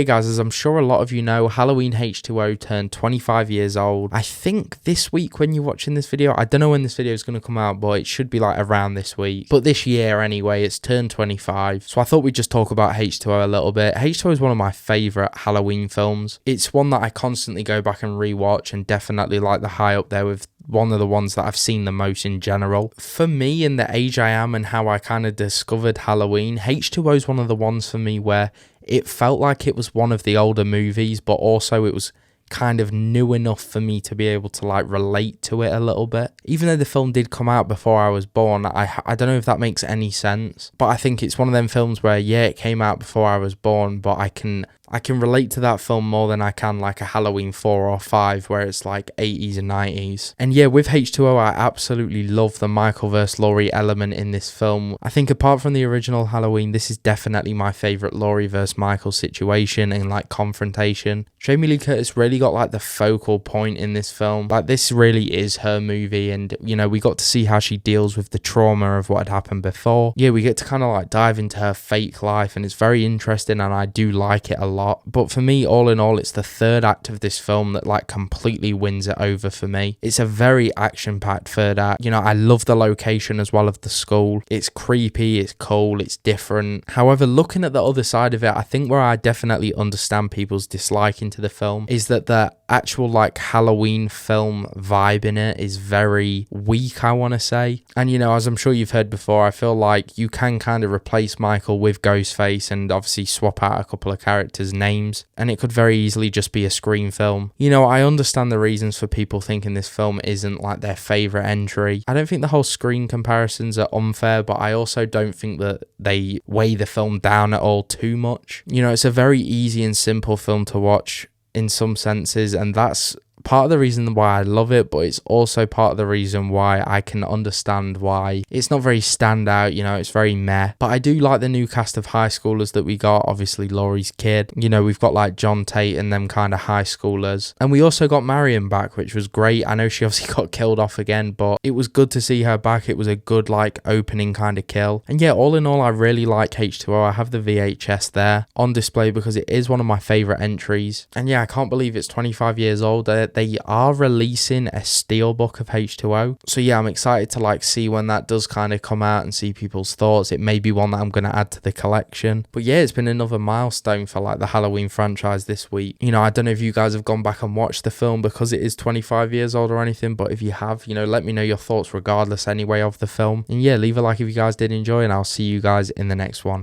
Hey guys, as I'm sure a lot of you know, Halloween H20 turned 25 years old. I think this week when you're watching this video, I don't know when this video is going to come out, but it should be like around this week. But this year anyway, it's turned 25. So I thought we'd just talk about H20 a little bit. H20 is one of my favourite Halloween films. It's one that I constantly go back and rewatch, and definitely like the high up there with one of the ones that I've seen the most in general. For me, in the age I am and how I kind of discovered Halloween, H20 is one of the ones for me where it felt like it was one of the older movies, but also it was kind of new enough for me to be able to like relate to it a little bit. Even though the film did come out before I was born, I don't know if that makes any sense, but I think it's one of them films where, yeah, it came out before I was born, but I can relate to that film more than I can like a Halloween 4 or 5 where it's like 80s and 90s. And yeah, with H20, I absolutely love the Michael vs. Laurie element in this film. I think apart from the original Halloween, this is definitely my favourite Laurie vs. Michael situation and like confrontation. Jamie Lee Curtis really got like the focal point in this film. Like, this really is her movie, and you know, we got to see how she deals with the trauma of what had happened before. Yeah, we get to kind of like dive into her fake life, and it's very interesting, and I do like it a lot. But for me, all in all, it's the third act of this film that like completely wins it over for me. It's a very action-packed third act. You know, I love the location as well of the school. It's creepy, it's cool, it's different. However, looking at the other side of it, I think where I definitely understand people's disliking to the film is that the actual like Halloween film vibe in it is very weak, I want to say. And you know, as I'm sure you've heard before, I feel like you can kind of replace Michael with Ghostface and obviously swap out a couple of characters' names, and it could very easily just be a Scream film. You know, I understand the reasons for people thinking this film isn't like their favourite entry. I don't think the whole Scream comparisons are unfair, but I also don't think that they weigh the film down at all too much. You know, it's a very easy and simple film to watch in some senses, and that's part of the reason why I love it, but it's also part of the reason why I can understand why it's not very standout. You know, it's very meh. But I do like the new cast of high schoolers that we got. Obviously Laurie's kid, you know, we've got like John Tate and them kind of high schoolers, and we also got Marion back, which was great. I know she obviously got killed off again, but it was good to see her back. It was a good like opening kind of kill. And yeah, all in all, I really like H20. I have the VHS there on display because it is one of my favorite entries. And yeah, I can't believe it's 25 years old. They are releasing a Steelbook of H20. So yeah, I'm excited to like see when that does kind of come out and see people's thoughts. It may be one that I'm going to add to the collection. But yeah, it's been another milestone for like the Halloween franchise this week. You know, I don't know if you guys have gone back and watched the film because it is 25 years old or anything, but if you have, you know, let me know your thoughts regardless anyway of the film. And yeah, leave a like if you guys did enjoy, and I'll see you guys in the next one.